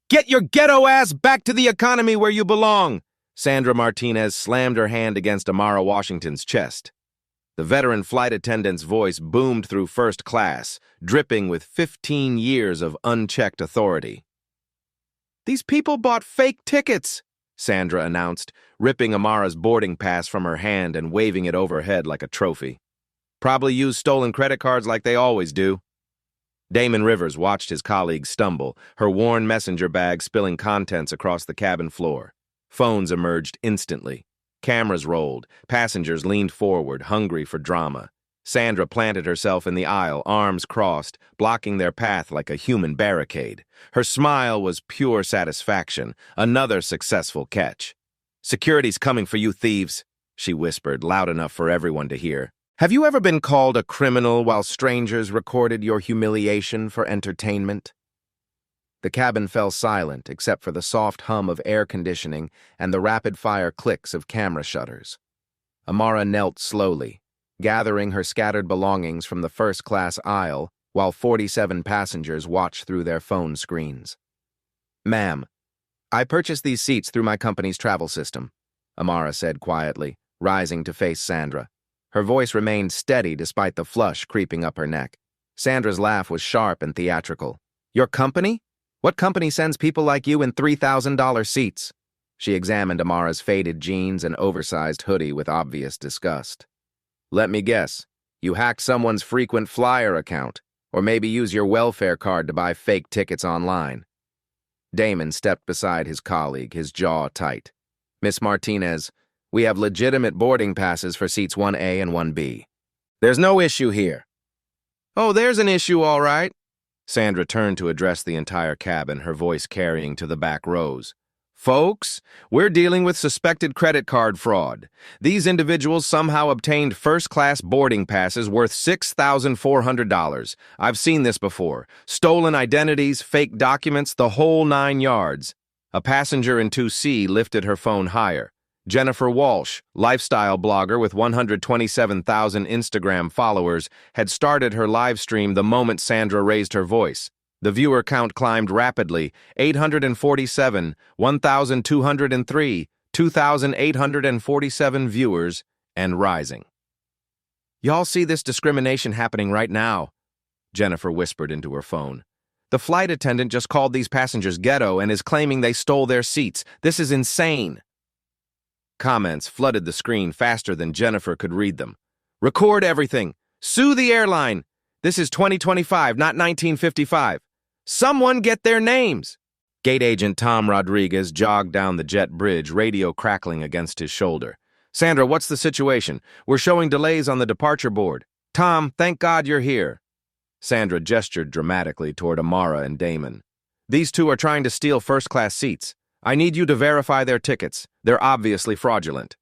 Get your ghetto ass back to the economy where you belong! Sandra Martinez slammed her hand against Amara Washington's chest. The veteran flight attendant's voice boomed through first class, dripping with 15 years of unchecked authority. "These people bought fake tickets," Sandra announced, ripping Amara's boarding pass from her hand and waving it overhead like a trophy. "Probably used stolen credit cards like they always do." Damon Rivers watched his colleague stumble, her worn messenger bag spilling contents across the cabin floor. Phones emerged instantly. Cameras rolled. Passengers leaned forward, hungry for drama. Sandra planted herself in the aisle, arms crossed, blocking their path like a human barricade. Her smile was pure satisfaction, another successful catch. "Security's coming for you thieves," she whispered, loud enough for everyone to hear. "Have you ever been called a criminal while strangers recorded your humiliation for entertainment?" The cabin fell silent except for the soft hum of air conditioning and the rapid-fire clicks of camera shutters. Amara knelt slowly, gathering her scattered belongings from the first-class aisle while 47 passengers watched through their phone screens. "Ma'am, I purchased these seats through my company's travel system," Amara said quietly, rising to face Sandra. Her voice remained steady despite the flush creeping up her neck. Sandra's laugh was sharp and theatrical. "Your company? What company sends people like you in $3,000 seats?" She examined Amara's faded jeans and oversized hoodie with obvious disgust. "Let me guess. You hacked someone's frequent flyer account, or maybe use your welfare card to buy fake tickets online." Damon stepped beside his colleague, his jaw tight. "Miss Martinez, we have legitimate boarding passes for seats 1A and 1B. There's no issue here." "Oh, there's an issue, all right." Sandra turned to address the entire cabin, her voice carrying to the back rows. "Folks, we're dealing with suspected credit card fraud. These individuals somehow obtained first-class boarding passes worth $6,400. I've seen this before. Stolen identities, fake documents, the whole 9 yards. A passenger in 2C lifted her phone higher. Jennifer Walsh, lifestyle blogger with 127,000 Instagram followers, had started her live stream the moment Sandra raised her voice. The viewer count climbed rapidly, 847, 1,203, 2,847 viewers, and rising. "Y'all see this discrimination happening right now," Jennifer whispered into her phone. "The flight attendant just called these passengers ghetto and is claiming they stole their seats. This is insane." Comments flooded the screen faster than Jennifer could read them. "Record everything. Sue the airline. This is 2025, not 1955. Someone get their names." Gate agent Tom Rodriguez jogged down the jet bridge, radio crackling against his shoulder. "Sandra, what's the situation? We're showing delays on the departure board." "Tom, thank God you're here." Sandra gestured dramatically toward Amara and Damon. "These two are trying to steal first-class seats. I need you to verify their tickets. They're obviously fraudulent."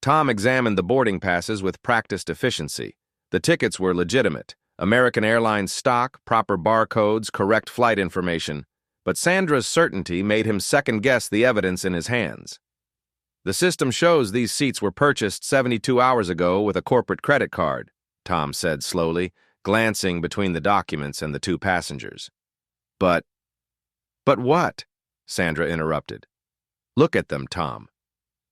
Tom examined the boarding passes with practiced efficiency. The tickets were legitimate. American Airlines stock, proper barcodes, correct flight information. But Sandra's certainty made him second-guess the evidence in his hands. "The system shows these seats were purchased 72 hours ago with a corporate credit card," Tom said slowly, glancing between the documents and the two passengers. But what?" Sandra interrupted. "Look at them, Tom.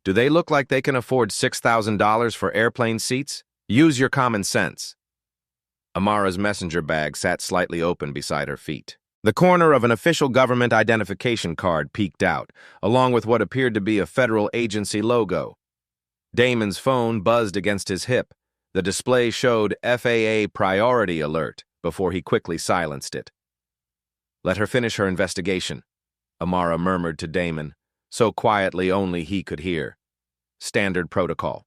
Do they look like they can afford $6,000 for airplane seats? Use your common sense." Amara's messenger bag sat slightly open beside her feet. The corner of an official government identification card peeked out, along with what appeared to be a federal agency logo. Damon's phone buzzed against his hip. The display showed FAA priority alert before he quickly silenced it. "Let her finish her investigation," Amara murmured to Damon, so quietly only he could hear. "Standard protocol."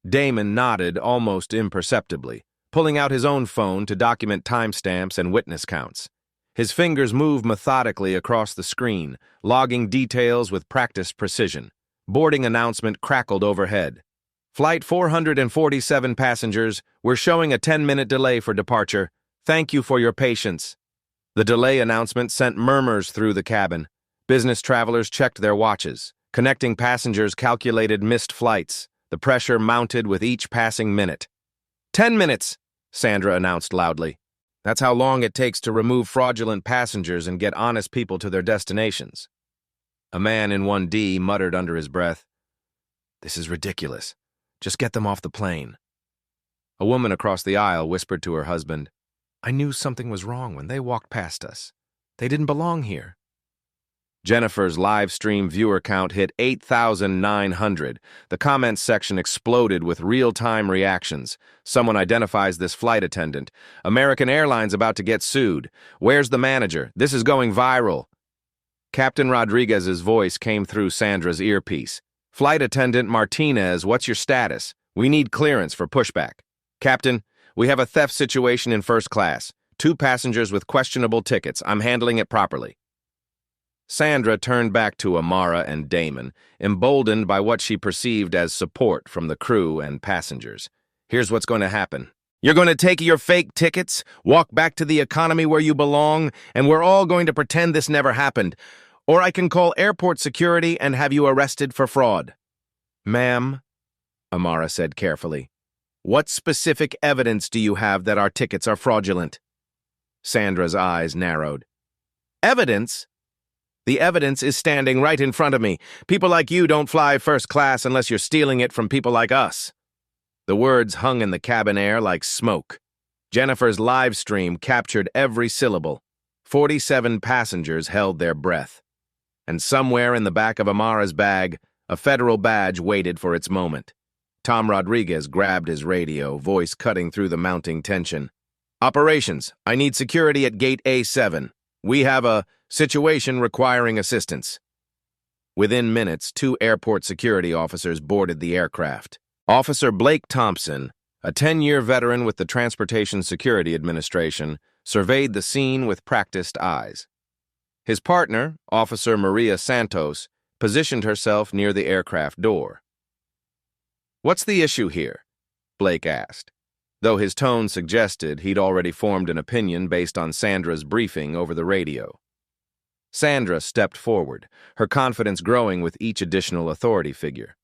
Damon nodded almost imperceptibly, pulling out his own phone to document timestamps and witness counts. His fingers moved methodically across the screen, logging details with practiced precision. Boarding announcement crackled overhead. "Flight 447 passengers, we're showing a 10-minute delay for departure. Thank you for your patience." The delay announcement sent murmurs through the cabin. Business travelers checked their watches. Connecting passengers calculated missed flights. The pressure mounted with each passing minute. 10 minutes, Sandra announced loudly. That's how long it takes to remove fraudulent passengers and get honest people to their destinations. A man in 1D muttered under his breath, "This is ridiculous. Just get them off the plane." A woman across the aisle whispered to her husband, "I knew something was wrong when they walked past us. They didn't belong here." Jennifer's live stream viewer count hit 8,900. The comments section exploded with real-time reactions. Someone identifies this flight attendant. American Airlines about to get sued. Where's the manager? This is going viral. Captain Rodriguez's voice came through Sandra's earpiece. "Flight attendant Martinez, what's your status? We need clearance for pushback." "Captain, we have a theft situation in first class. 2 passengers with questionable tickets. I'm handling it properly." Sandra turned back to Amara and Damon, emboldened by what she perceived as support from the crew and passengers. "Here's what's going to happen. You're going to take your fake tickets, walk back to the economy where you belong, and we're all going to pretend this never happened. Or I can call airport security and have you arrested for fraud." "Ma'am," Amara said carefully, "what specific evidence do you have that our tickets are fraudulent?" Sandra's eyes narrowed. "Evidence? The evidence is standing right in front of me. People like you don't fly first class unless you're stealing it from people like us." The words hung in the cabin air like smoke. Jennifer's live stream captured every syllable. 47 passengers held their breath. And somewhere in the back of Amara's bag, a federal badge waited for its moment. Tom Rodriguez grabbed his radio, voice cutting through the mounting tension. "Operations, I need security at gate A7. We have a situation requiring assistance." Within minutes, 2 airport security officers boarded the aircraft. Officer Blake Thompson, a 10-year veteran with the Transportation Security Administration, surveyed the scene with practiced eyes. His partner, Officer Maria Santos, positioned herself near the aircraft door. "What's the issue here?" Blake asked, though his tone suggested he'd already formed an opinion based on Sandra's briefing over the radio. Sandra stepped forward, her confidence growing with each additional authority figure.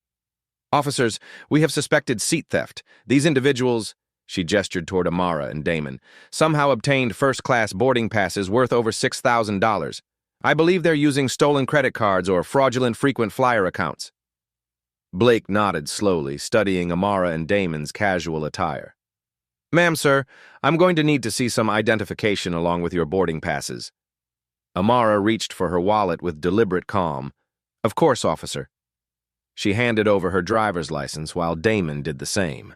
"Officers, we have suspected seat theft. These individuals," she gestured toward Amara and Damon, "somehow obtained first-class boarding passes worth over $6,000. I believe they're using stolen credit cards or fraudulent frequent flyer accounts." Blake nodded slowly, studying Amara and Damon's casual attire. "Ma'am, sir, I'm going to need to see some identification along with your boarding passes." Amara reached for her wallet with deliberate calm. "Of course, officer." She handed over her driver's license while Damon did the same.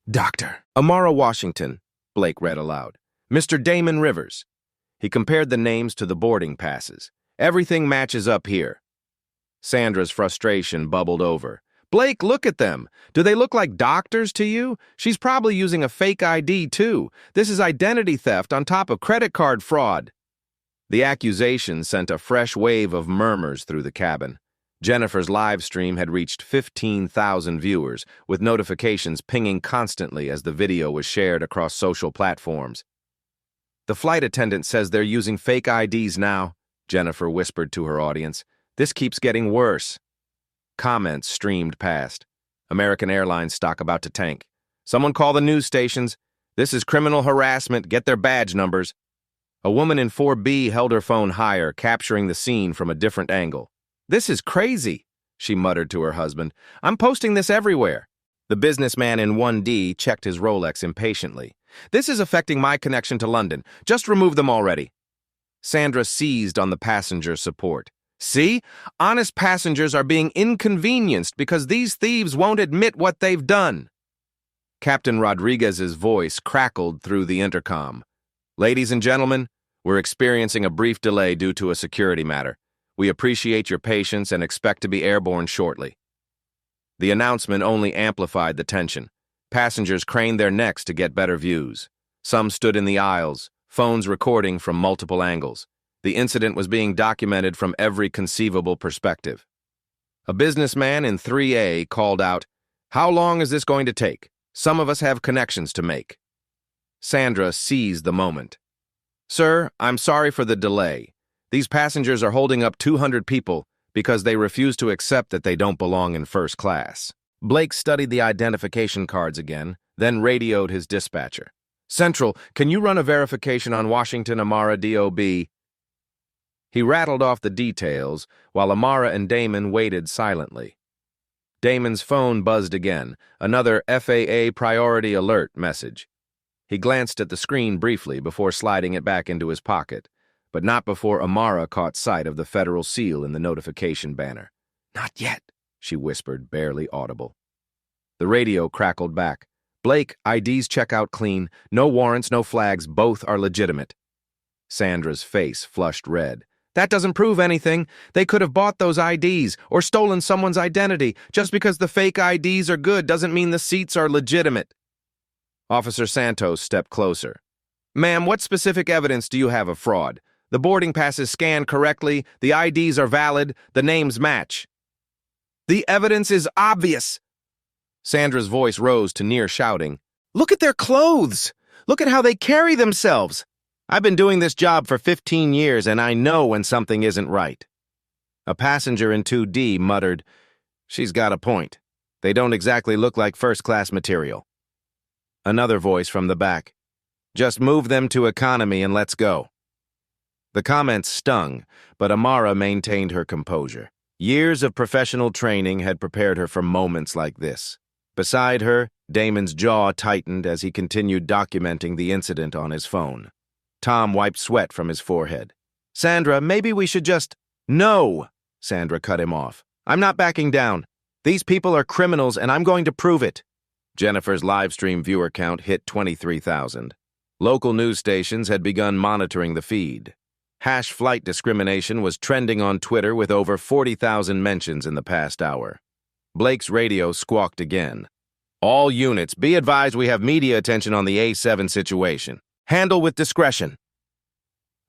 "Dr. Amara Washington," Blake read aloud. "Mr. Damon Rivers." He compared the names to the boarding passes. "Everything matches up here." Sandra's frustration bubbled over. "Blake, look at them. Do they look like doctors to you? She's probably using a fake ID, too. This is identity theft on top of credit card fraud." The accusation sent a fresh wave of murmurs through the cabin. Jennifer's live stream had reached 15,000 viewers, with notifications pinging constantly as the video was shared across social platforms. "The flight attendant says they're using fake IDs now," Jennifer whispered to her audience. "This keeps getting worse." Comments streamed past. "American Airlines stock about to tank. Someone call the news stations. This is criminal harassment. Get their badge numbers." A woman in 4B held her phone higher, capturing the scene from a different angle. "This is crazy," she muttered to her husband. "I'm posting this everywhere." The businessman in 1D checked his Rolex impatiently. "This is affecting my connection to London. Just remove them already." Sandra seized on the passenger support. "See? Honest passengers are being inconvenienced because these thieves won't admit what they've done." Captain Rodriguez's voice crackled through the intercom. "Ladies and gentlemen, we're experiencing a brief delay due to a security matter. We appreciate your patience and expect to be airborne shortly." The announcement only amplified the tension. Passengers craned their necks to get better views. Some stood in the aisles, phones recording from multiple angles. The incident was being documented from every conceivable perspective. A businessman in 3A called out, "How long is this going to take? Some of us have connections to make." Sandra seized the moment. "Sir, I'm sorry for the delay. These passengers are holding up 200 people because they refuse to accept that they don't belong in first class." Blake studied the identification cards again, then radioed his dispatcher. Central, can you run a verification on Washington Amara DOB? He rattled off the details while Amara and Damon waited silently. Damon's phone buzzed again, another FAA priority alert message. He glanced at the screen briefly before sliding it back into his pocket, but not before Amara caught sight of the federal seal in the notification banner. "Not yet," she whispered, barely audible. The radio crackled back. "Blake, IDs check out clean. No warrants, no flags, both are legitimate." Sandra's face flushed red. "That doesn't prove anything. They could have bought those IDs or stolen someone's identity. Just because the fake IDs are good doesn't mean the seats are legitimate." Officer Santos stepped closer. "Ma'am, what specific evidence do you have of fraud? The boarding passes scanned correctly, the IDs are valid, the names match." "The evidence is obvious." Sandra's voice rose to near shouting. "Look at their clothes! Look at how they carry themselves! I've been doing this job for 15 years, and I know when something isn't right." A passenger in 2D muttered, "She's got a point. They don't exactly look like first-class material." Another voice from the back, "Just move them to economy and let's go." The comments stung, but Amara maintained her composure. Years of professional training had prepared her for moments like this. Beside her, Damon's jaw tightened as he continued documenting the incident on his phone. Tom wiped sweat from his forehead. "Sandra, maybe we should just—" "No!" Sandra cut him off. "I'm not backing down. These people are criminals, and I'm going to prove it." Jennifer's livestream viewer count hit 23,000. Local news stations had begun monitoring the feed. #flight discrimination was trending on Twitter with over 40,000 mentions in the past hour. Blake's radio squawked again. "All units, be advised we have media attention on the A7 situation. Handle with discretion."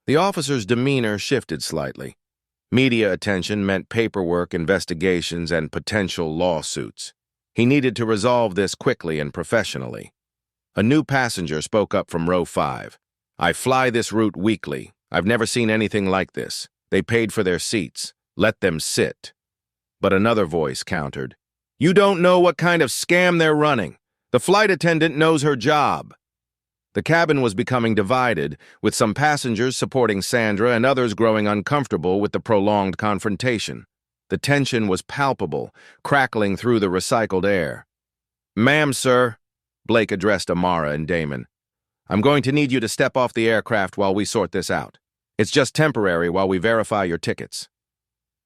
The officer's demeanor shifted slightly. Media attention meant paperwork, investigations, and potential lawsuits. He needed to resolve this quickly and professionally. A new passenger spoke up from row 5. "I fly this route weekly. I've never seen anything like this. They paid for their seats. Let them sit." But another voice countered, "You don't know what kind of scam they're running. The flight attendant knows her job." The cabin was becoming divided, with some passengers supporting Sandra and others growing uncomfortable with the prolonged confrontation. The tension was palpable, crackling through the recycled air. "Ma'am, sir," Blake addressed Amara and Damon, "I'm going to need you to step off the aircraft while we sort this out. It's just temporary while we verify your tickets."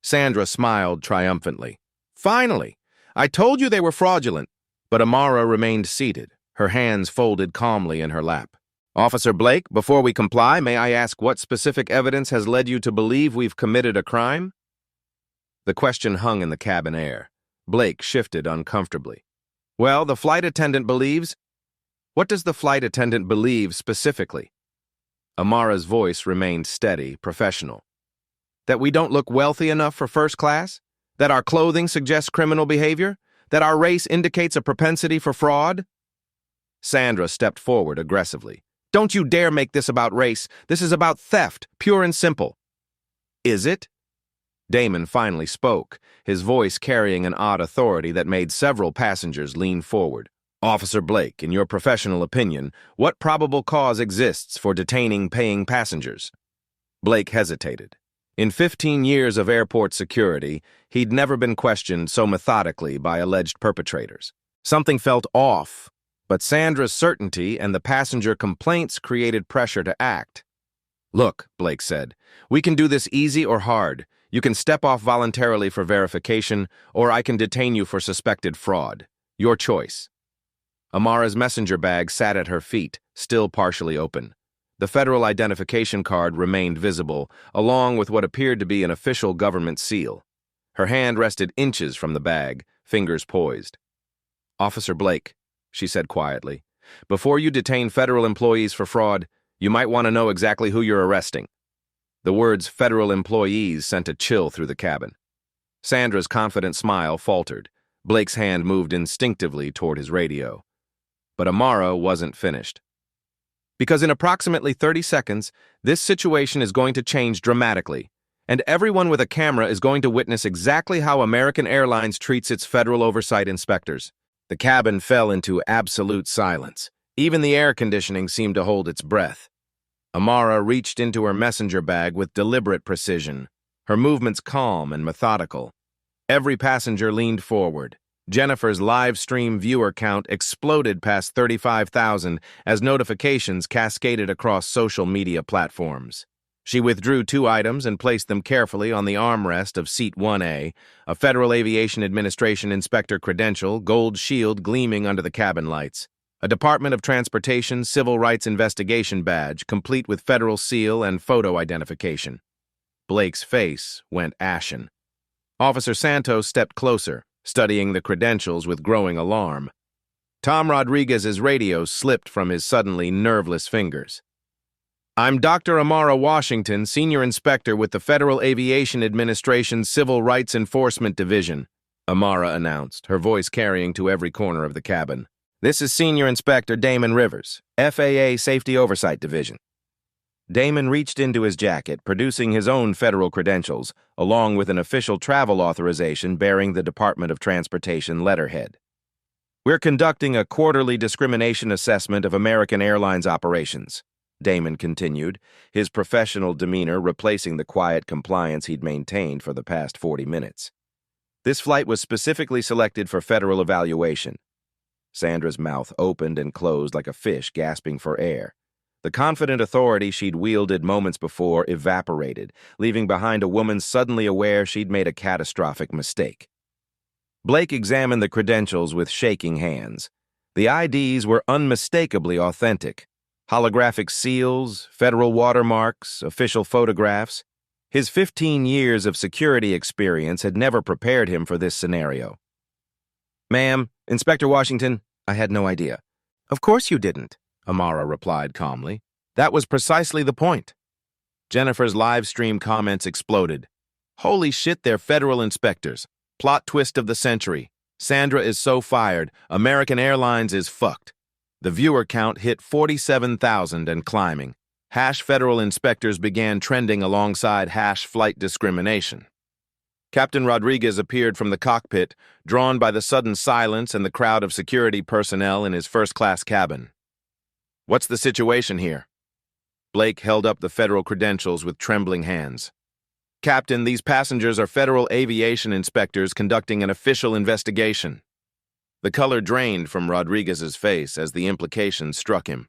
Sandra smiled triumphantly. "Finally! I told you they were fraudulent." But Amara remained seated, her hands folded calmly in her lap. "Officer Blake, before we comply, may I ask what specific evidence has led you to believe we've committed a crime?" The question hung in the cabin air. Blake shifted uncomfortably. "Well, the flight attendant believes—" "What does the flight attendant believe specifically?" Amara's voice remained steady, professional. "That we don't look wealthy enough for first class? That our clothing suggests criminal behavior? That our race indicates a propensity for fraud?" Sandra stepped forward aggressively. "Don't you dare make this about race. This is about theft, pure and simple." "Is it?" Damon finally spoke, his voice carrying an odd authority that made several passengers lean forward. "Officer Blake, in your professional opinion, what probable cause exists for detaining paying passengers?" Blake hesitated. In 15 years of airport security, he'd never been questioned so methodically by alleged perpetrators. Something felt off, but Sandra's certainty and the passenger complaints created pressure to act. "Look," Blake said, "we can do this easy or hard. You can step off voluntarily for verification, or I can detain you for suspected fraud. Your choice." Amara's messenger bag sat at her feet, still partially open. The federal identification card remained visible, along with what appeared to be an official government seal. Her hand rested inches from the bag, fingers poised. "Officer Blake," she said quietly, "before you detain federal employees for fraud, you might want to know exactly who you're arresting." The words "federal employees" sent a chill through the cabin. Sandra's confident smile faltered. Blake's hand moved instinctively toward his radio. But Amara wasn't finished. "Because in approximately 30 seconds, this situation is going to change dramatically, and everyone with a camera is going to witness exactly how American Airlines treats its federal oversight inspectors." The cabin fell into absolute silence. Even the air conditioning seemed to hold its breath. Amara reached into her messenger bag with deliberate precision, her movements calm and methodical. Every passenger leaned forward. Jennifer's live stream viewer count exploded past 35,000 as notifications cascaded across social media platforms. She withdrew 2 items and placed them carefully on the armrest of Seat 1A, a Federal Aviation Administration inspector credential, gold shield gleaming under the cabin lights, a Department of Transportation Civil Rights Investigation badge, complete with federal seal and photo identification. Blake's face went ashen. Officer Santos stepped closer, studying the credentials with growing alarm. Tom Rodriguez's radio slipped from his suddenly nerveless fingers. "I'm Dr. Amara Washington, Senior Inspector with the Federal Aviation Administration's Civil Rights Enforcement Division," Amara announced, her voice carrying to every corner of the cabin. "This is Senior Inspector Damon Rivers, FAA Safety Oversight Division." Damon reached into his jacket, producing his own federal credentials, along with an official travel authorization bearing the Department of Transportation letterhead. "We're conducting a quarterly discrimination assessment of American Airlines operations," Damon continued, his professional demeanor replacing the quiet compliance he'd maintained for the past 40 minutes. "This flight was specifically selected for federal evaluation." Sandra's mouth opened and closed like a fish gasping for air. The confident authority she'd wielded moments before evaporated, leaving behind a woman suddenly aware she'd made a catastrophic mistake. Blake examined the credentials with shaking hands. The IDs were unmistakably authentic. Holographic seals, federal watermarks, official photographs. His 15 years of security experience had never prepared him for this scenario. "Ma'am, Inspector Washington, I had no idea." "Of course you didn't," Amara replied calmly. "That was precisely the point." Jennifer's live stream comments exploded. "Holy shit, they're federal inspectors. Plot twist of the century. Sandra is so fired. American Airlines is fucked." The viewer count hit 47,000 and climbing. Federal inspectors began trending alongside flight discrimination. Captain Rodriguez appeared from the cockpit, drawn by the sudden silence and the crowd of security personnel in his first-class cabin. "What's the situation here?" Blake held up the federal credentials with trembling hands. "Captain, these passengers are federal aviation inspectors conducting an official investigation." The color drained from Rodriguez's face as the implication struck him.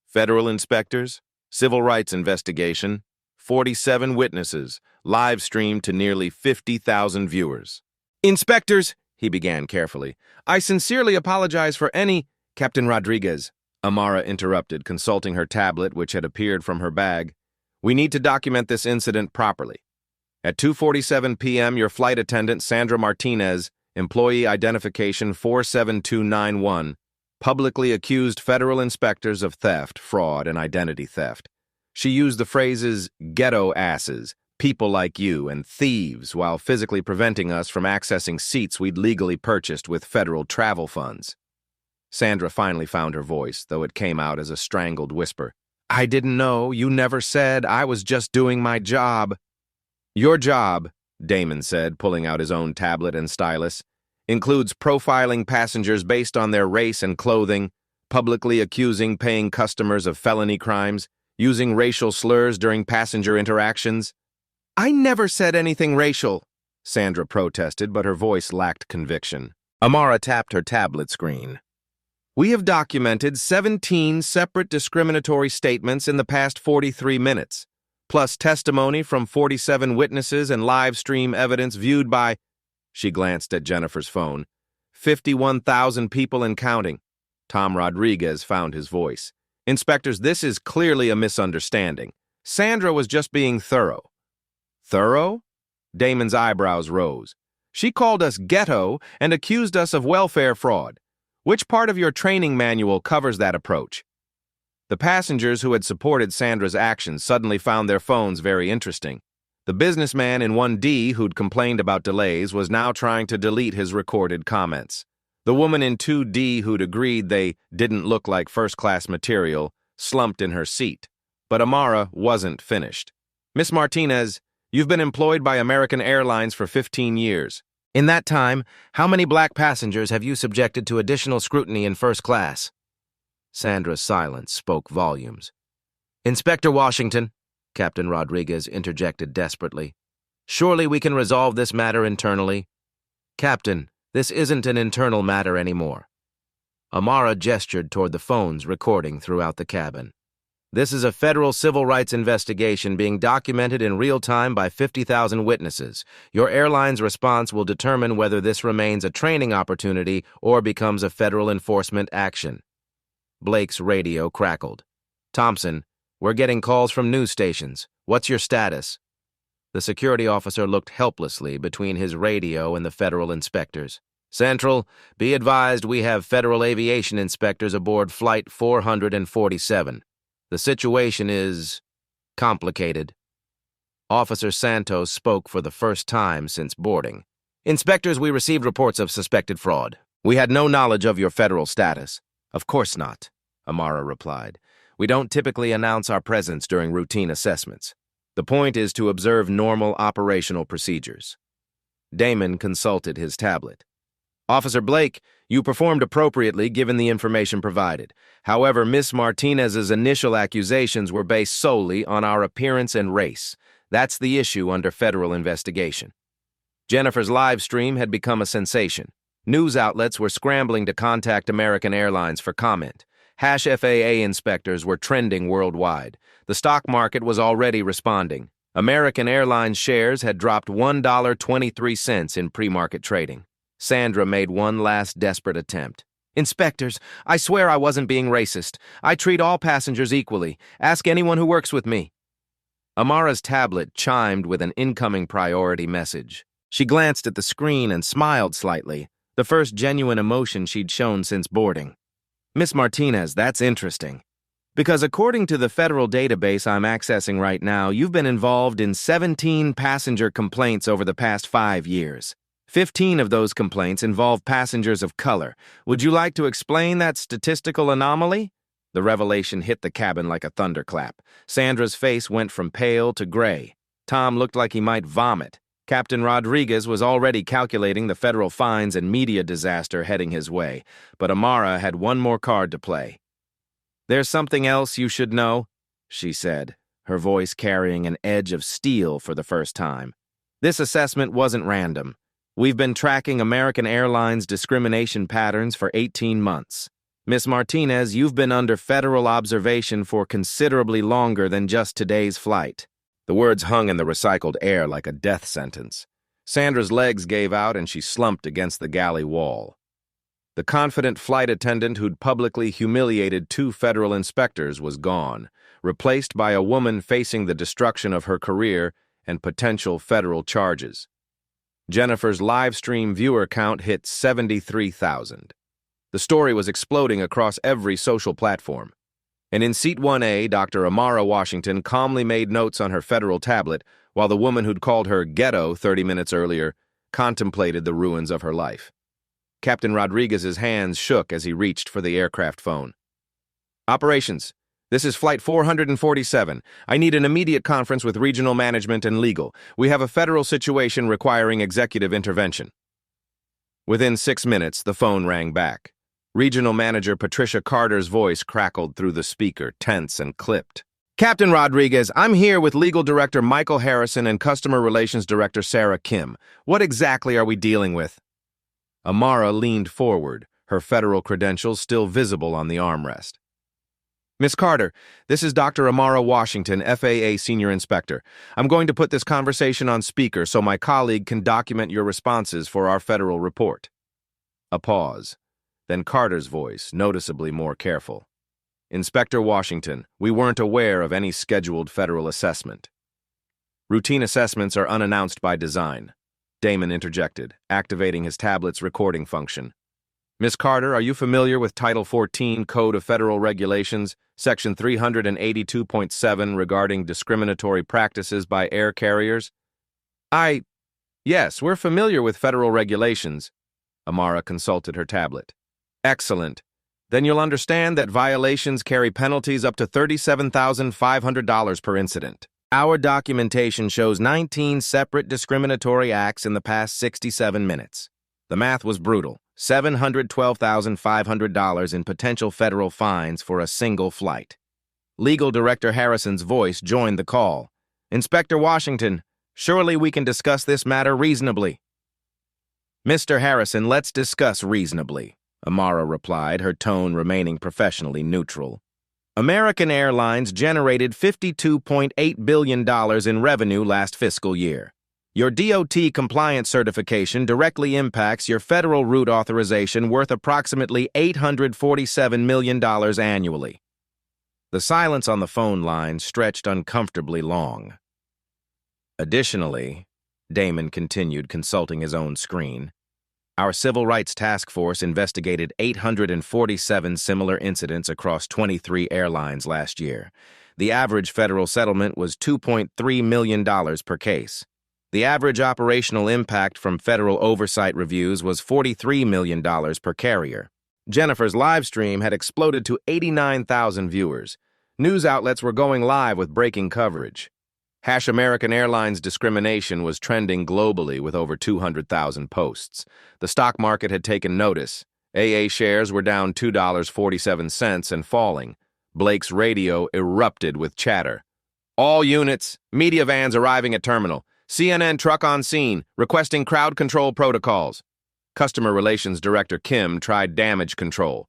Federal inspectors, civil rights investigation, 47 witnesses, live streamed to nearly 50,000 viewers. "Inspectors," he began carefully, "I sincerely apologize for any—" "Captain Rodriguez," Amara interrupted, consulting her tablet which had appeared from her bag. "We need to document this incident properly. At 2:47 p.m., your flight attendant, Sandra Martinez, employee identification 47291, publicly accused federal inspectors of theft, fraud, and identity theft. She used the phrases ghetto asses, people like you, and thieves while physically preventing us from accessing seats we'd legally purchased with federal travel funds." Sandra finally found her voice, though it came out as a strangled whisper. "I didn't know. You never said. I was just doing my job." "Your job," Damon said, pulling out his own tablet and stylus, "includes profiling passengers based on their race and clothing, publicly accusing paying customers of felony crimes, using racial slurs during passenger interactions." "I never said anything racial," Sandra protested, but her voice lacked conviction. Amara tapped her tablet screen. "We have documented 17 separate discriminatory statements in the past 43 minutes, plus testimony from 47 witnesses and live stream evidence viewed by—" she glanced at Jennifer's phone, "51,000 people and counting." Tom Rodriguez found his voice. "Inspectors, this is clearly a misunderstanding. Sandra was just being thorough." "Thorough?" Damon's eyebrows rose. "She called us ghetto and accused us of welfare fraud. Which part of your training manual covers that approach?" The passengers who had supported Sandra's actions suddenly found their phones very interesting. The businessman in 1D who'd complained about delays was now trying to delete his recorded comments. The woman in 2D who'd agreed they didn't look like first-class material slumped in her seat. But Amara wasn't finished. "Miss Martinez, you've been employed by American Airlines for 15 years. In that time, how many black passengers have you subjected to additional scrutiny in first class?" Sandra's silence spoke volumes. "Inspector Washington," Captain Rodriguez interjected desperately. "Surely we can resolve this matter internally." "Captain, this isn't an internal matter anymore." Amara gestured toward the phones recording throughout the cabin. "This is a federal civil rights investigation being documented in real time by 50,000 witnesses. Your airline's response will determine whether this remains a training opportunity or becomes a federal enforcement action." Blake's radio crackled. "Thompson, we're getting calls from news stations. What's your status?" The security officer looked helplessly between his radio and the federal inspectors. "Central, be advised we have federal aviation inspectors aboard Flight 447. The situation is complicated." Officer Santos spoke for the first time since boarding. "Inspectors, we received reports of suspected fraud. We had no knowledge of your federal status." "Of course not," Amara replied. "We don't typically announce our presence during routine assessments. The point is to observe normal operational procedures." Damon consulted his tablet. "Officer Blake, you performed appropriately given the information provided. However, Miss Martinez's initial accusations were based solely on our appearance and race. That's the issue under federal investigation." Jennifer's live stream had become a sensation. News outlets were scrambling to contact American Airlines for comment. #FAA inspectors were trending worldwide. The stock market was already responding. American Airlines shares had dropped $1.23 in pre-market trading. Sandra made one last desperate attempt. "Inspectors, I swear I wasn't being racist. I treat all passengers equally. Ask anyone who works with me." Amara's tablet chimed with an incoming priority message. She glanced at the screen and smiled slightly, the first genuine emotion she'd shown since boarding. "Miss Martinez, that's interesting. Because according to the federal database I'm accessing right now, you've been involved in 17 passenger complaints over the past 5 years. 15 of those complaints involve passengers of color. Would you like to explain that statistical anomaly?" The revelation hit the cabin like a thunderclap. Sandra's face went from pale to gray. Tom looked like he might vomit. Captain Rodriguez was already calculating the federal fines and media disaster heading his way, but Amara had one more card to play. "There's something else you should know," she said, her voice carrying an edge of steel for the first time. "This assessment wasn't random. We've been tracking American Airlines' discrimination patterns for 18 months. Miss Martinez, you've been under federal observation for considerably longer than just today's flight." The words hung in the recycled air like a death sentence. Sandra's legs gave out and she slumped against the galley wall. The confident flight attendant who'd publicly humiliated 2 federal inspectors was gone, replaced by a woman facing the destruction of her career and potential federal charges. Jennifer's live stream viewer count hit 73,000. The story was exploding across every social platform. And in Seat 1A, Dr. Amara Washington calmly made notes on her federal tablet while the woman who'd called her ghetto 30 minutes earlier contemplated the ruins of her life. Captain Rodriguez's hands shook as he reached for the aircraft phone. "Operations, this is Flight 447. I need an immediate conference with regional management and legal. We have a federal situation requiring executive intervention." Within 6 minutes, the phone rang back. Regional Manager Patricia Carter's voice crackled through the speaker, tense and clipped. "Captain Rodriguez, I'm here with Legal Director Michael Harrison and Customer Relations Director Sarah Kim. What exactly are we dealing with?" Amara leaned forward, her federal credentials still visible on the armrest. "Miss Carter, this is Dr. Amara Washington, FAA Senior Inspector. I'm going to put this conversation on speaker so my colleague can document your responses for our federal report." A pause. Then Carter's voice, noticeably more careful. "Inspector Washington, we weren't aware of any scheduled federal assessment." "Routine assessments are unannounced by design," Damon interjected, activating his tablet's recording function. "Miss Carter, are you familiar with Title 14 Code of Federal Regulations, Section 382.7 regarding discriminatory practices by air carriers?" Yes, we're familiar with federal regulations." Amara consulted her tablet. "Excellent. Then you'll understand that violations carry penalties up to $37,500 per incident. Our documentation shows 19 separate discriminatory acts in the past 67 minutes. The math was brutal. $712,500 in potential federal fines for a single flight. Legal Director Harrison's voice joined the call. Inspector Washington, surely we can discuss this matter reasonably. Mr. Harrison, let's discuss reasonably, Amara replied, her tone remaining professionally neutral. American Airlines generated $52.8 billion in revenue last fiscal year. Your DOT compliance certification directly impacts your federal route authorization worth approximately $847 million annually. The silence on the phone line stretched uncomfortably long. Additionally, Damon continued, consulting his own screen, our Civil Rights Task Force investigated 847 similar incidents across 23 airlines last year. The average federal settlement was $2.3 million per case. The average operational impact from federal oversight reviews was $43 million per carrier. Jennifer's live stream had exploded to 89,000 viewers. News outlets were going live with breaking coverage. American Airlines discrimination was trending globally with over 200,000 posts. The stock market had taken notice. AA shares were down $2.47 and falling. Blake's radio erupted with chatter. All units, media vans arriving at terminal. CNN truck on scene, requesting crowd control protocols. Customer Relations Director Kim tried damage control.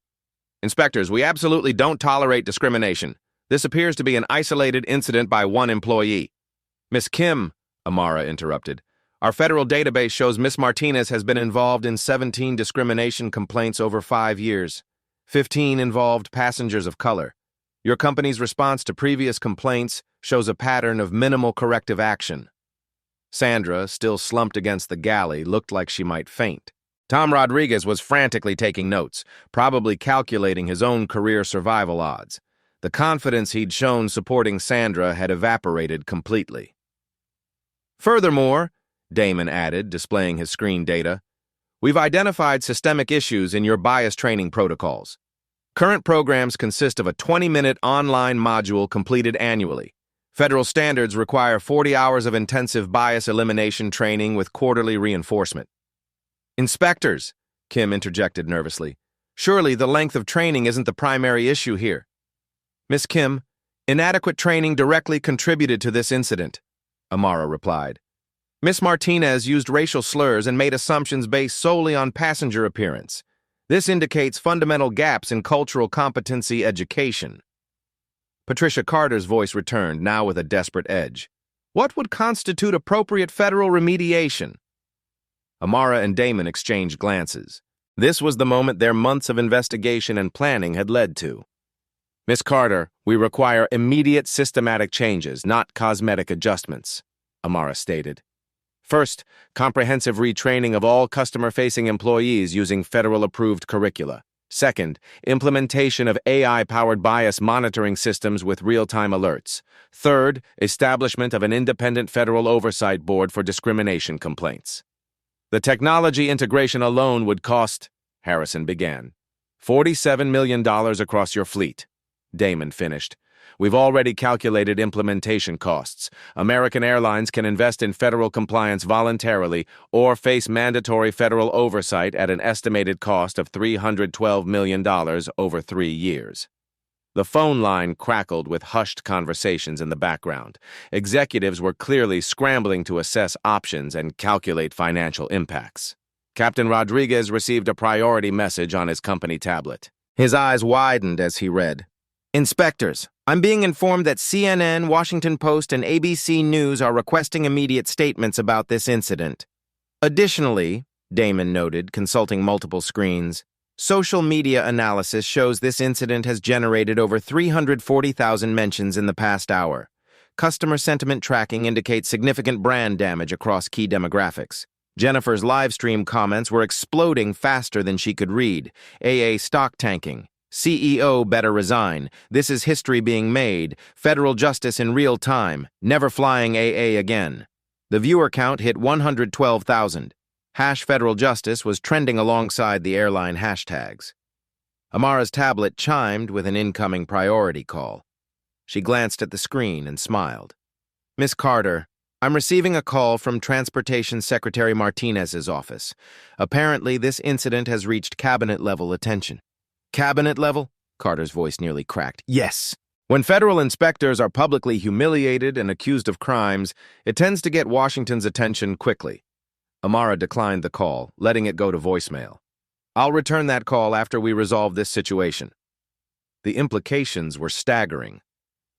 Inspectors, we absolutely don't tolerate discrimination. This appears to be an isolated incident by one employee. Miss Kim, Amara interrupted, our federal database shows Miss Martinez has been involved in 17 discrimination complaints over 5 years. 15 involved passengers of color. Your company's response to previous complaints shows a pattern of minimal corrective action. Sandra, still slumped against the galley, looked like she might faint. Tom Rodriguez was frantically taking notes, probably calculating his own career survival odds. The confidence he'd shown supporting Sandra had evaporated completely. Furthermore, Damon added, displaying his screen data, we've identified systemic issues in your bias training protocols. Current programs consist of a 20-minute online module completed annually. Federal standards require 40 hours of intensive bias elimination training with quarterly reinforcement. Inspectors, Kim interjected nervously, surely the length of training isn't the primary issue here. Miss Kim, inadequate training directly contributed to this incident, Amara replied. Miss Martinez used racial slurs and made assumptions based solely on passenger appearance. This indicates fundamental gaps in cultural competency education. Patricia Carter's voice returned, now with a desperate edge. What would constitute appropriate federal remediation? Amara and Damon exchanged glances. This was the moment their months of investigation and planning had led to. Miss Carter, we require immediate systematic changes, not cosmetic adjustments, Amara stated. First, comprehensive retraining of all customer-facing employees using federal-approved curricula. Second, implementation of AI-powered bias monitoring systems with real-time alerts. Third, establishment of an independent federal oversight board for discrimination complaints. The technology integration alone would cost, Harrison began, $47 million across your fleet. Damon finished. We've already calculated implementation costs. American Airlines can invest in federal compliance voluntarily or face mandatory federal oversight at an estimated cost of $312 million over 3 years. The phone line crackled with hushed conversations in the background. Executives were clearly scrambling to assess options and calculate financial impacts. Captain Rodriguez received a priority message on his company tablet. His eyes widened as he read, Inspectors, I'm being informed that CNN, Washington Post, and ABC News are requesting immediate statements about this incident. Additionally, Damon noted, consulting multiple screens, social media analysis shows this incident has generated over 340,000 mentions in the past hour. Customer sentiment tracking indicates significant brand damage across key demographics. Jennifer's live stream comments were exploding faster than she could read. AA stock tanking. CEO better resign. This is history being made. Federal justice in real time. Never flying AA again. The viewer count hit 112,000. #federal justice was trending alongside the airline hashtags. Amara's tablet chimed with an incoming priority call. She glanced at the screen and smiled. Miss Carter, I'm receiving a call from Transportation Secretary Martinez's office. Apparently, this incident has reached cabinet-level attention. Cabinet level? Carter's voice nearly cracked. Yes. When federal inspectors are publicly humiliated and accused of crimes, it tends to get Washington's attention quickly. Amara declined the call, letting it go to voicemail. I'll return that call after we resolve this situation. The implications were staggering.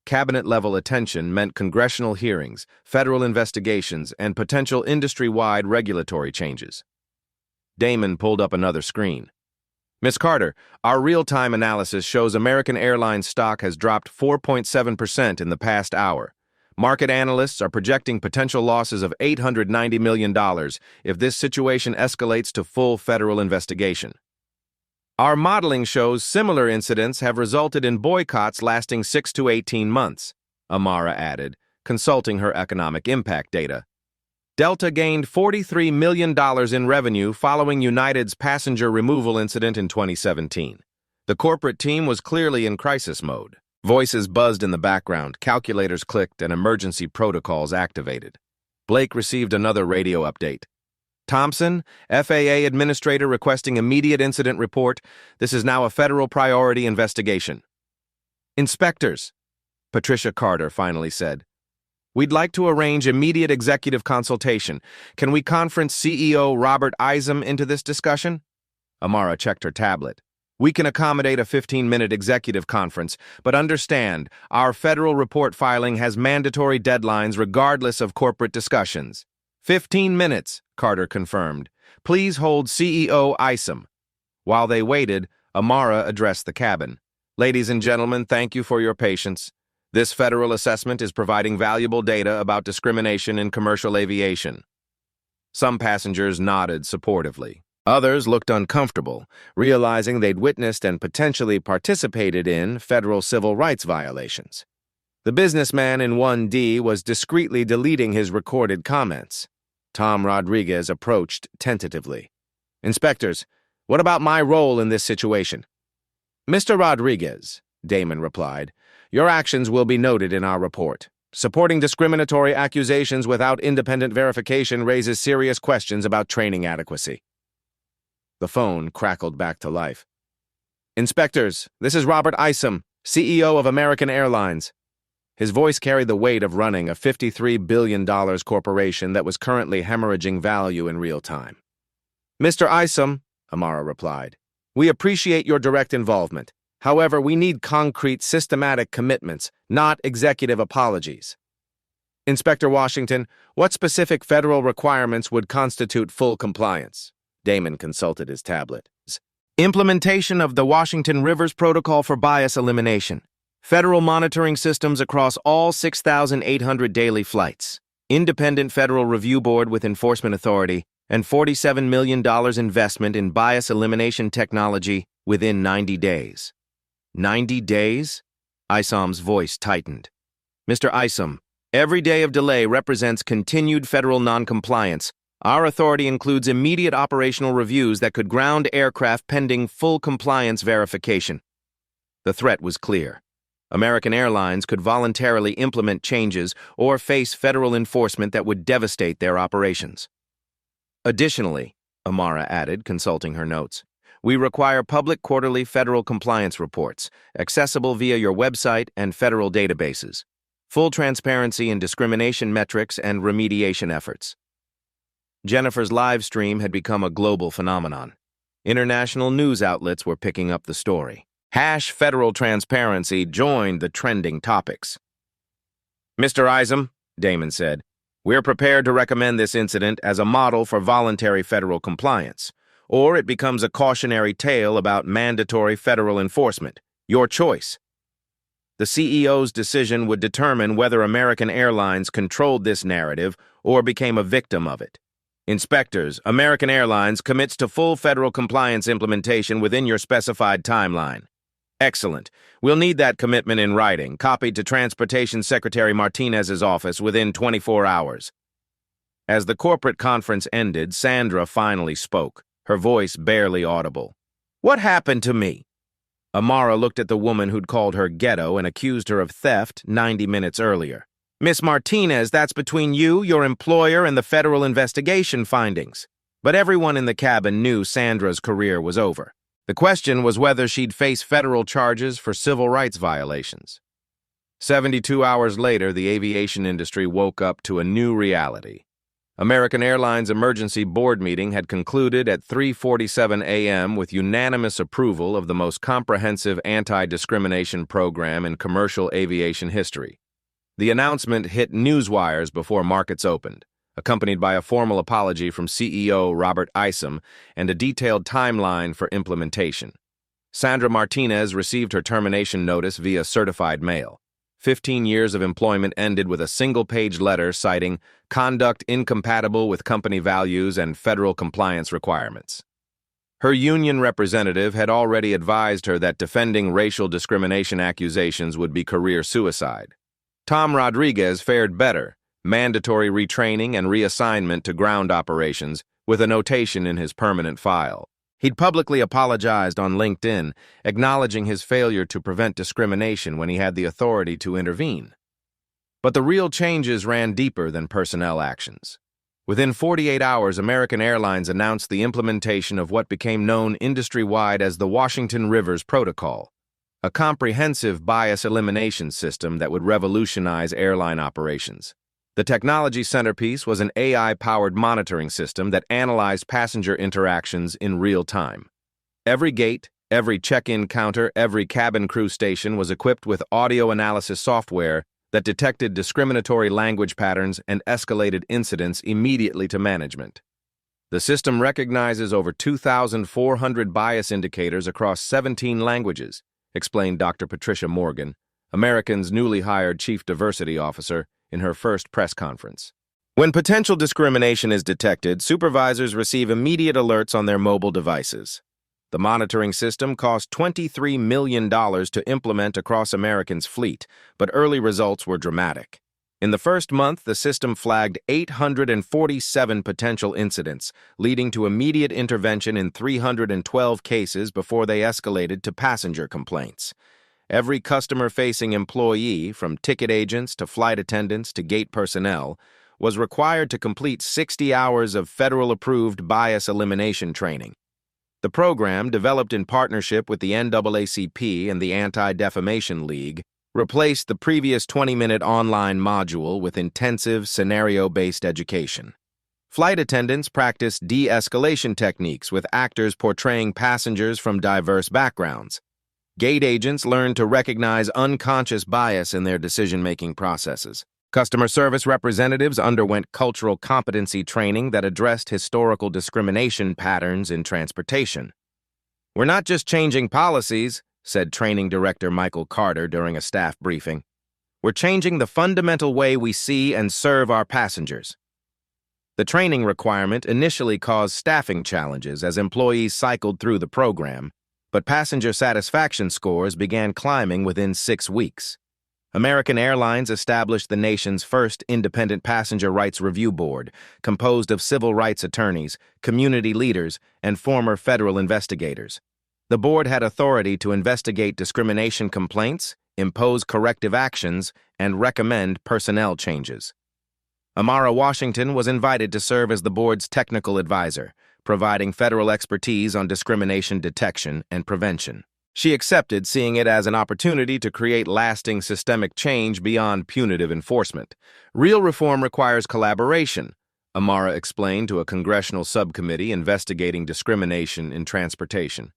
Cabinet-level attention meant congressional hearings, federal investigations, and potential industry-wide regulatory changes. Damon pulled up another screen. Ms. Carter, our real-time analysis shows American Airlines stock has dropped 4.7% in the past hour. Market analysts are projecting potential losses of $890 million if this situation escalates to full federal investigation. Our modeling shows similar incidents have resulted in boycotts lasting 6 to 18 months, Amara added, consulting her economic impact data. Delta gained $43 million in revenue following United's passenger removal incident in 2017. The corporate team was clearly in crisis mode. Voices buzzed in the background, calculators clicked, and emergency protocols activated. Blake received another radio update. Thompson, FAA administrator requesting immediate incident report. This is now a federal priority investigation. Inspectors, Patricia Carter finally said. We'd like to arrange immediate executive consultation. Can we conference CEO Robert Isom into this discussion? Amara checked her tablet. We can accommodate a 15-minute executive conference, but understand, our federal report filing has mandatory deadlines regardless of corporate discussions. 15 minutes, Carter confirmed. Please hold CEO Isom. While they waited, Amara addressed the cabin. Ladies and gentlemen, thank you for your patience. This federal assessment is providing valuable data about discrimination in commercial aviation. Some passengers nodded supportively. Others looked uncomfortable, realizing they'd witnessed and potentially participated in federal civil rights violations. The businessman in 1D was discreetly deleting his recorded comments. Tom Rodriguez approached tentatively. Inspectors, what about my role in this situation? Mr. Rodriguez, Damon replied, your actions will be noted in our report. Supporting discriminatory accusations without independent verification raises serious questions about training adequacy. The phone crackled back to life. Inspectors, this is Robert Isom, CEO of American Airlines. His voice carried the weight of running a $53 billion corporation that was currently hemorrhaging value in real time. Mr. Isom, Amara replied, we appreciate your direct involvement. However, we need concrete, systematic commitments, not executive apologies. Inspector Washington, what specific federal requirements would constitute full compliance? Damon consulted his tablet. Implementation of the Washington Rivers Protocol for Bias Elimination. Federal monitoring systems across all 6,800 daily flights. Independent federal review board with enforcement authority, and $47 million investment in bias elimination technology within 90 days. 90 days? Isom's voice tightened. Mr. Isom, every day of delay represents continued federal noncompliance. Our authority includes immediate operational reviews that could ground aircraft pending full compliance verification. The threat was clear. American Airlines could voluntarily implement changes or face federal enforcement that would devastate their operations. Additionally, Amara added, consulting her notes, we require public quarterly federal compliance reports, accessible via your website and federal databases, full transparency in discrimination metrics and remediation efforts. Jennifer's live stream had become a global phenomenon. International news outlets were picking up the story. #federal transparency joined the trending topics. Mr. Isom, Damon said, we're prepared to recommend this incident as a model for voluntary federal compliance, or it becomes a cautionary tale about mandatory federal enforcement. Your choice. The CEO's decision would determine whether American Airlines controlled this narrative or became a victim of it. Inspectors, American Airlines commits to full federal compliance implementation within your specified timeline. Excellent. We'll need that commitment in writing, copied to Transportation Secretary Martinez's office within 24 hours. As the corporate conference ended, Sandra finally spoke, her voice barely audible. What happened to me? Amara looked at the woman who'd called her ghetto and accused her of theft 90 minutes earlier. Miss Martinez, that's between you, your employer, and the federal investigation findings. But everyone in the cabin knew Sandra's career was over. The question was whether she'd face federal charges for civil rights violations. 72 hours later, the aviation industry woke up to a new reality. American Airlines' emergency board meeting had concluded at 3:47 a.m. with unanimous approval of the most comprehensive anti-discrimination program in commercial aviation history. The announcement hit newswires before markets opened, accompanied by a formal apology from CEO rewrote and a detailed timeline for implementation. Sandra Martinez received her termination notice via certified mail. 15 years of employment ended with a single-page letter citing conduct incompatible with company values and federal compliance requirements. Her union representative had already advised her that defending racial discrimination accusations would be career suicide. Tom Rodriguez fared better, mandatory retraining and reassignment to ground operations with a notation in his permanent file. He'd publicly apologized on LinkedIn, acknowledging his failure to prevent discrimination when he had the authority to intervene. But the real changes ran deeper than personnel actions. Within 48 hours, American Airlines announced the implementation of what became known industry-wide as the Washington Rivers Protocol, a comprehensive bias elimination system that would revolutionize airline operations. The technology centerpiece was an AI-powered monitoring system that analyzed passenger interactions in real time. Every gate, every check-in counter, every cabin crew station was equipped with audio analysis software that detected discriminatory language patterns and escalated incidents immediately to management. The system recognizes over 2,400 bias indicators across 17 languages, explained Dr. Patricia Morgan, American's newly hired Chief Diversity Officer, in her first press conference. When potential discrimination is detected, supervisors receive immediate alerts on their mobile devices. The monitoring system cost $23 million to implement across American's fleet, but early results were dramatic. In the first month, the system flagged 847 potential incidents, leading to immediate intervention in 312 cases before they escalated to passenger complaints. Every customer-facing employee, from ticket agents to flight attendants to gate personnel, was required to complete 60 hours of federal-approved bias elimination training. The program, developed in partnership with the NAACP and the Anti-Defamation League, replaced the previous 20-minute online module with intensive, scenario-based education. Flight attendants practiced de-escalation techniques with actors portraying passengers from diverse backgrounds. Gate agents learned to recognize unconscious bias in their decision-making processes. Customer service representatives underwent cultural competency training that addressed historical discrimination patterns in transportation. "We're not just changing policies," said Training Director Michael Carter during a staff briefing. "We're changing the fundamental way we see and serve our passengers." The training requirement initially caused staffing challenges as employees cycled through the program, but passenger satisfaction scores began climbing within 6 weeks. American Airlines established the nation's first independent passenger rights review board, composed of civil rights attorneys, community leaders, and former federal investigators. The board had authority to investigate discrimination complaints, impose corrective actions, and recommend personnel changes. Amara Washington was invited to serve as the board's technical advisor, providing federal expertise on discrimination detection and prevention. She accepted, seeing it as an opportunity to create lasting systemic change beyond punitive enforcement. "Real reform requires collaboration," Amara explained to a congressional subcommittee investigating discrimination in transportation.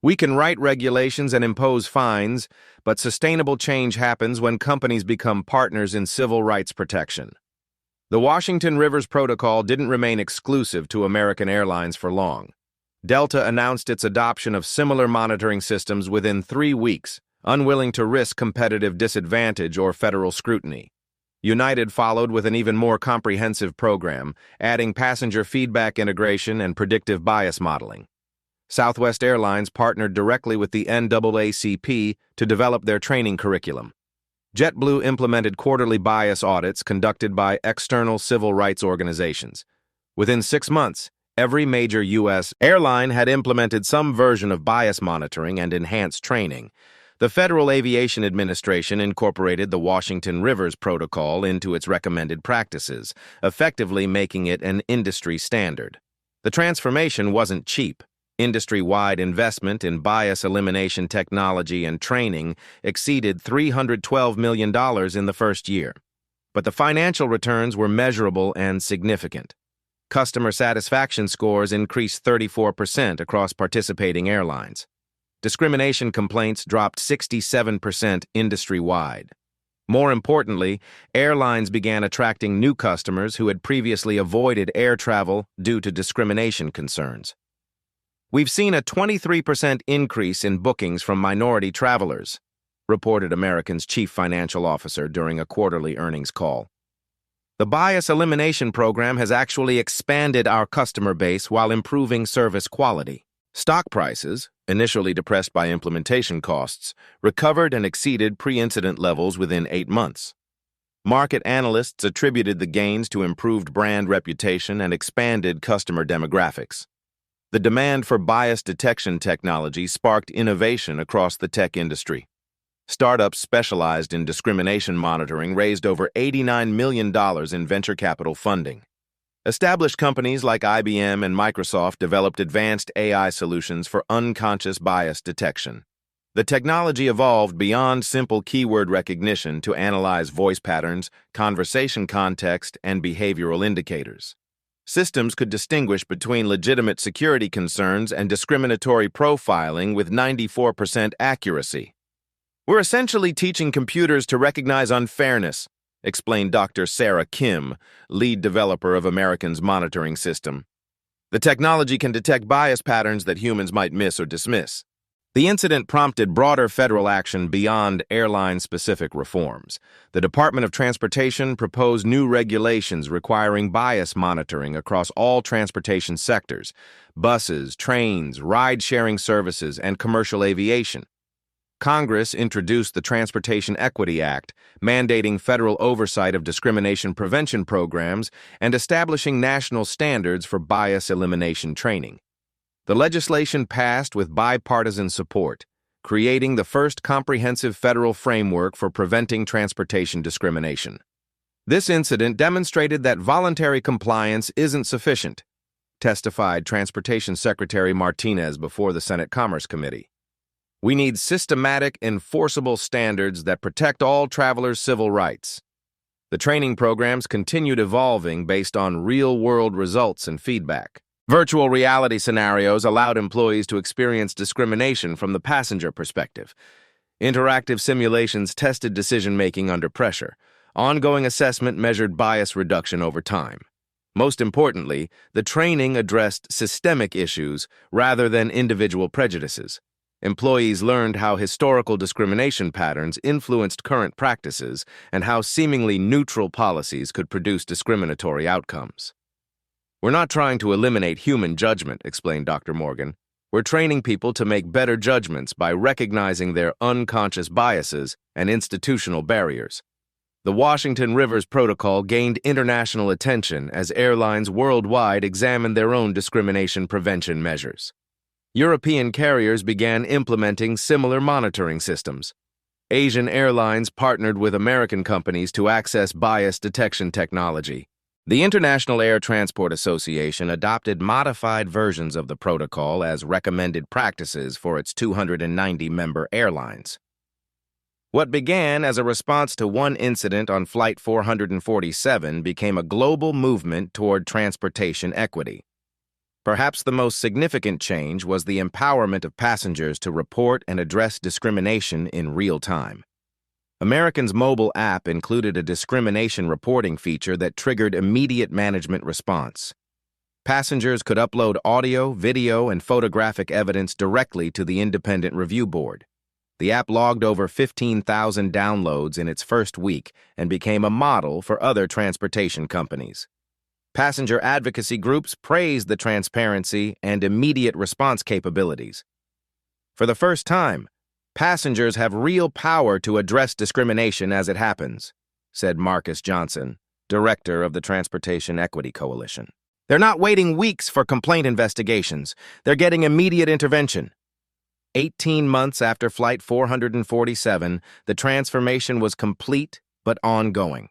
"We can write regulations and impose fines, but sustainable change happens when companies become partners in civil rights protection." The Washington Rivers Protocol didn't remain exclusive to American Airlines for long. Delta announced its adoption of similar monitoring systems within 3 weeks, unwilling to risk competitive disadvantage or federal scrutiny. United followed with an even more comprehensive program, adding passenger feedback integration and predictive bias modeling. Southwest Airlines partnered directly with the NAACP to develop their training curriculum. JetBlue implemented quarterly bias audits conducted by external civil rights organizations. Within 6 months, every major U.S. airline had implemented some version of bias monitoring and enhanced training. The Federal Aviation Administration incorporated the Washington Rivers Protocol into its recommended practices, effectively making it an industry standard. The transformation wasn't cheap. Industry-wide investment in bias elimination technology and training exceeded $312 million in the first year. But the financial returns were measurable and significant. Customer satisfaction scores increased 34% across participating airlines. Discrimination complaints dropped 67% industry-wide. More importantly, airlines began attracting new customers who had previously avoided air travel due to discrimination concerns. We've seen a 23% increase in bookings from minority travelers, reported American's chief financial officer during a quarterly earnings call. The bias elimination program has actually expanded our customer base while improving service quality. Stock prices, initially depressed by implementation costs, recovered and exceeded pre-incident levels within 8 months. Market analysts attributed the gains to improved brand reputation and expanded customer demographics. The demand for bias detection technology sparked innovation across the tech industry. Startups specialized in discrimination monitoring raised over $89 million in venture capital funding. Established companies like IBM and Microsoft developed advanced AI solutions for unconscious bias detection. The technology evolved beyond simple keyword recognition to analyze voice patterns, conversation context, and behavioral indicators. Systems could distinguish between legitimate security concerns and discriminatory profiling with 94% accuracy. "We're essentially teaching computers to recognize unfairness," explained Dr. Sarah Kim, lead developer of American's monitoring system. "The technology can detect bias patterns that humans might miss or dismiss." The incident prompted broader federal action beyond airline-specific reforms. The Department of Transportation proposed new regulations requiring bias monitoring across all transportation sectors: buses, trains, ride-sharing services, and commercial aviation. Congress introduced the Transportation Equity Act, mandating federal oversight of discrimination prevention programs and establishing national standards for bias elimination training. The legislation passed with bipartisan support, creating the first comprehensive federal framework for preventing transportation discrimination. This incident demonstrated that voluntary compliance isn't sufficient, testified Transportation Secretary Martinez before the Senate Commerce Committee. "We need systematic, enforceable standards that protect all travelers' civil rights." The training programs continued evolving based on real-world results and feedback. Virtual reality scenarios allowed employees to experience discrimination from the passenger perspective. Interactive simulations tested decision-making under pressure. Ongoing assessment measured bias reduction over time. Most importantly, the training addressed systemic issues rather than individual prejudices. Employees learned how historical discrimination patterns influenced current practices and how seemingly neutral policies could produce discriminatory outcomes. "We're not trying to eliminate human judgment," explained Dr. Morgan. "We're training people to make better judgments by recognizing their unconscious biases and institutional barriers." The Washington Rivers Protocol gained international attention as airlines worldwide examined their own discrimination prevention measures. European carriers began implementing similar monitoring systems. Asian airlines partnered with American companies to access bias detection technology. The International Air Transport Association adopted modified versions of the protocol as recommended practices for its 290 member airlines. What began as a response to one incident on Flight 447 became a global movement toward transportation equity. Perhaps the most significant change was the empowerment of passengers to report and address discrimination in real time. American's mobile app included a discrimination reporting feature that triggered immediate management response. Passengers could upload audio, video, and photographic evidence directly to the independent review board. The app logged over 15,000 downloads in its first week and became a model for other transportation companies. Passenger advocacy groups praised the transparency and immediate response capabilities. For the first time, passengers have real power to address discrimination as it happens, said Marcus Johnson, director of the Transportation Equity Coalition. "They're not waiting weeks for complaint investigations. They're getting immediate intervention." 18 months after Flight 447, the transformation was complete but ongoing.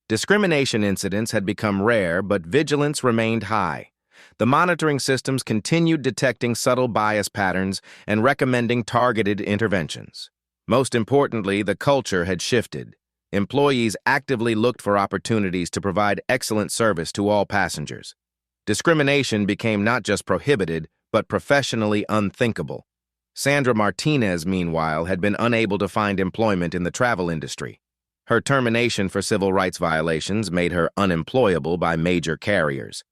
Discrimination incidents had become rare, but vigilance remained high. The monitoring systems continued detecting subtle bias patterns and recommending targeted interventions. Most importantly, the culture had shifted. Employees actively looked for opportunities to provide excellent service to all passengers. Discrimination became not just prohibited, but professionally unthinkable. Sandra Martinez, meanwhile, had been unable to find employment in the travel industry. Her termination for civil rights violations made her unemployable by major carriers.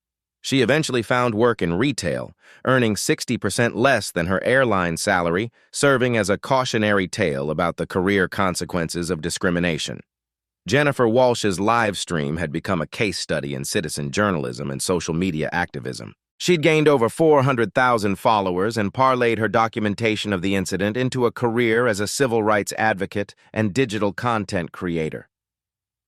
She eventually found work in retail, earning 60% less than her airline salary, serving as a cautionary tale about the career consequences of discrimination. Jennifer Walsh's live stream had become a case study in citizen journalism and social media activism. She'd gained over 400,000 followers and parlayed her documentation of the incident into a career as a civil rights advocate and digital content creator.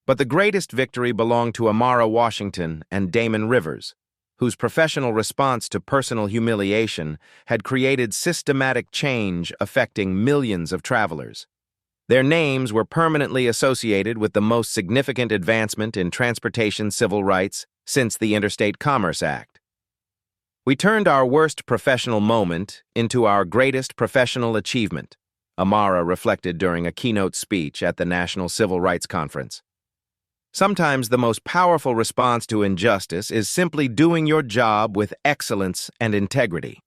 But the greatest victory belonged to Amara Washington and Damon Rivers, whose professional response to personal humiliation had created systematic change affecting millions of travelers. Their names were permanently associated with the most significant advancement in transportation civil rights since the Interstate Commerce Act. We turned our worst professional moment into our greatest professional achievement, Amara reflected during a keynote speech at the National Civil Rights Conference. Sometimes the most powerful response to injustice is simply doing your job with excellence and integrity.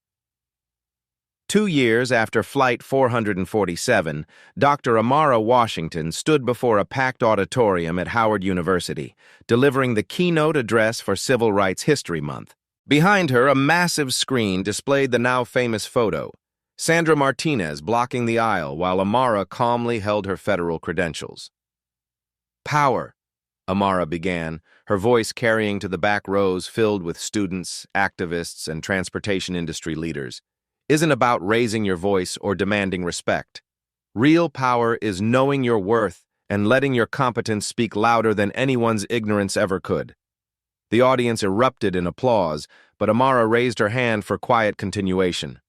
2 years after Flight 447, Dr. Amara Washington stood before a packed auditorium at Howard University, delivering the keynote address for Civil Rights History Month. Behind her, a massive screen displayed the now famous photo, Sandra Martinez blocking the aisle while Amara calmly held her federal credentials. "Power," Amara began, her voice carrying to the back rows filled with students, activists, and transportation industry leaders, "isn't about raising your voice or demanding respect. Real power is knowing your worth and letting your competence speak louder than anyone's ignorance ever could." The audience erupted in applause, but Amara raised her hand for quiet continuation.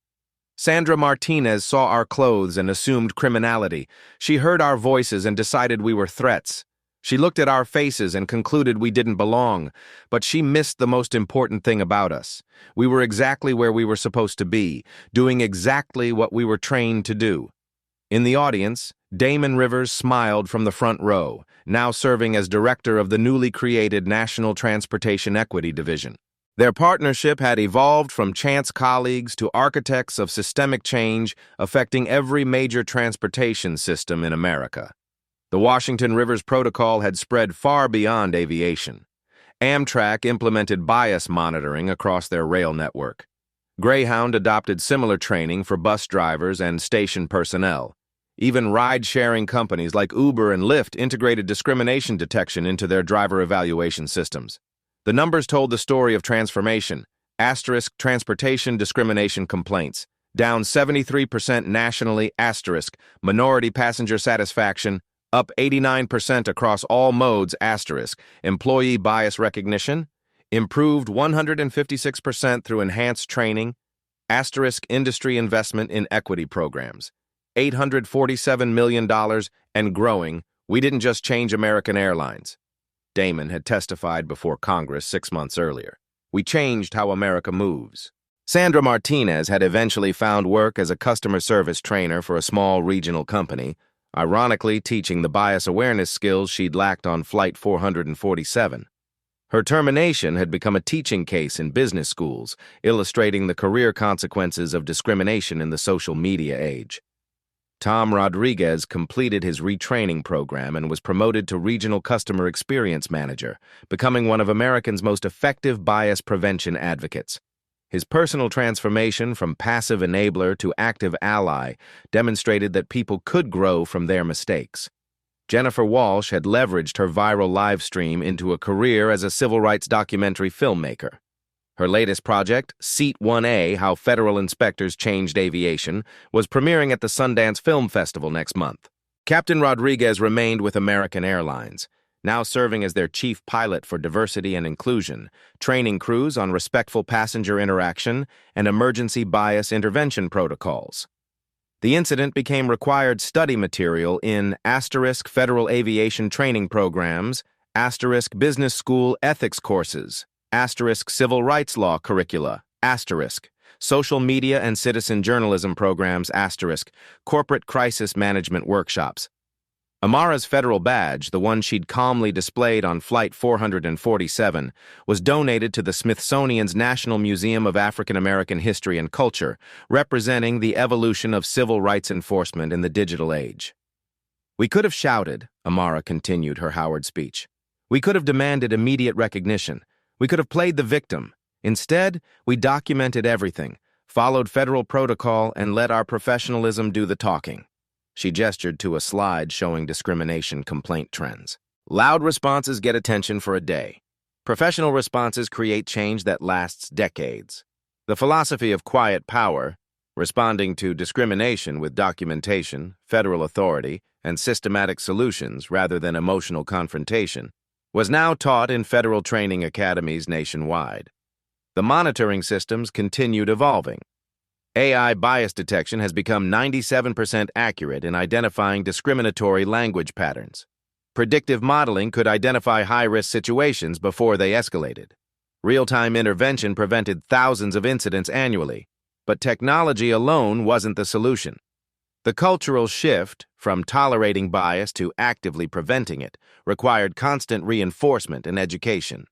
"Sandra Martinez saw our clothes and assumed criminality. She heard our voices and decided we were threats. She looked at our faces and concluded we didn't belong, but she missed the most important thing about us. We were exactly where we were supposed to be, doing exactly what we were trained to do." In the audience, Damon Rivers smiled from the front row, now serving as director of the newly created National Transportation Equity Division. Their partnership had evolved from chance colleagues to architects of systemic change affecting every major transportation system in America. The Washington-Rivers Protocol had spread far beyond aviation. Amtrak implemented bias monitoring across their rail network. Greyhound adopted similar training for bus drivers and station personnel. Even ride-sharing companies like Uber and Lyft integrated discrimination detection into their driver evaluation systems. The numbers told the story of transformation. Asterisk transportation discrimination complaints, down 73% nationally. Asterisk minority passenger satisfaction, up 89% across all modes. Asterisk employee bias recognition, improved 156% through enhanced training. Asterisk industry investment in equity programs, $847 million and growing. We didn't just change American Airlines. Damon had testified before Congress 6 months earlier. We changed how America moves. Sandra Martinez had eventually found work as a customer service trainer for a small regional company, ironically teaching the bias awareness skills she'd lacked on Flight 447. Her termination had become a teaching case in business schools, illustrating the career consequences of discrimination in the social media age. Tom Rodriguez completed his retraining program and was promoted to Regional Customer Experience Manager, becoming one of Americans' most effective bias prevention advocates. His personal transformation from passive enabler to active ally demonstrated that people could grow from their mistakes. Jennifer Walsh had leveraged her viral live stream into a career as a civil rights documentary filmmaker. Her latest project, Seat 1A, How Federal Inspectors Changed Aviation, was premiering at the Sundance Film Festival next month. Captain Rodriguez remained with American Airlines, now serving as their chief pilot for diversity and inclusion, training crews on respectful passenger interaction and emergency bias intervention protocols. The incident became required study material in Federal Aviation Training Programs, Business School Ethics Courses, Civil Rights Law Curricula, Social Media and Citizen Journalism Programs, Corporate Crisis Management Workshops. Amara's federal badge, the one she'd calmly displayed on Flight 447, was donated to the Smithsonian's National Museum of African American History and Culture, representing the evolution of civil rights enforcement in the digital age. We could have shouted, Amara continued her Howard speech. We could have demanded immediate recognition. We could have played the victim. Instead, we documented everything, followed federal protocol, and let our professionalism do the talking. She gestured to a slide showing discrimination complaint trends. Loud responses get attention for a day. Professional responses create change that lasts decades. The philosophy of quiet power, responding to discrimination with documentation, federal authority, and systematic solutions rather than emotional confrontation, was now taught in federal training academies nationwide. The monitoring systems continued evolving. AI bias detection has become 97% accurate in identifying discriminatory language patterns. Predictive modeling could identify high-risk situations before they escalated. Real-time intervention prevented thousands of incidents annually, but technology alone wasn't the solution. The cultural shift from tolerating bias to actively preventing it required constant reinforcement and education.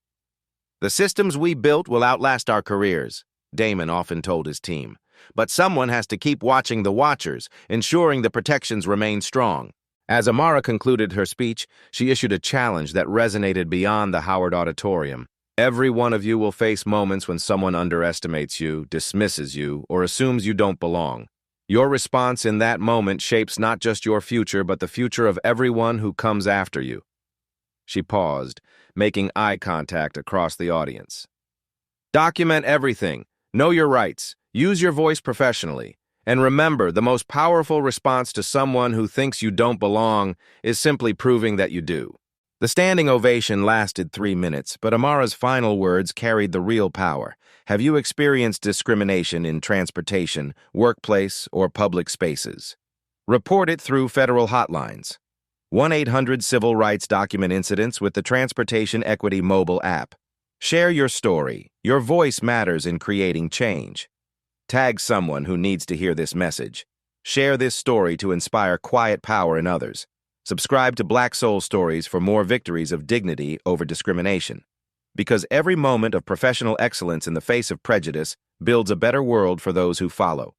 The systems we built will outlast our careers, Damon often told his team. But someone has to keep watching the watchers, ensuring the protections remain strong. As Amara concluded her speech, she issued a challenge that resonated beyond the Howard Auditorium. Every one of you will face moments when someone underestimates you, dismisses you, or assumes you don't belong. Your response in that moment shapes not just your future, but the future of everyone who comes after you. She paused, making eye contact across the audience. Document everything. Know your rights. Use your voice professionally. And remember, the most powerful response to someone who thinks you don't belong is simply proving that you do. The standing ovation lasted 3 minutes, but Amara's final words carried the real power. Have you experienced discrimination in transportation, workplace, or public spaces? Report it through federal hotlines. 1-800-Civil Rights document incidents with the Transportation Equity mobile app. Share your story. Your voice matters in creating change. Tag someone who needs to hear this message. Share this story to inspire quiet power in others. Subscribe to Black Soul Stories for more victories of dignity over discrimination. Because every moment of professional excellence in the face of prejudice builds a better world for those who follow.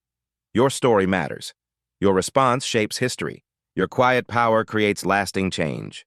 Your story matters. Your response shapes history. Your quiet power creates lasting change.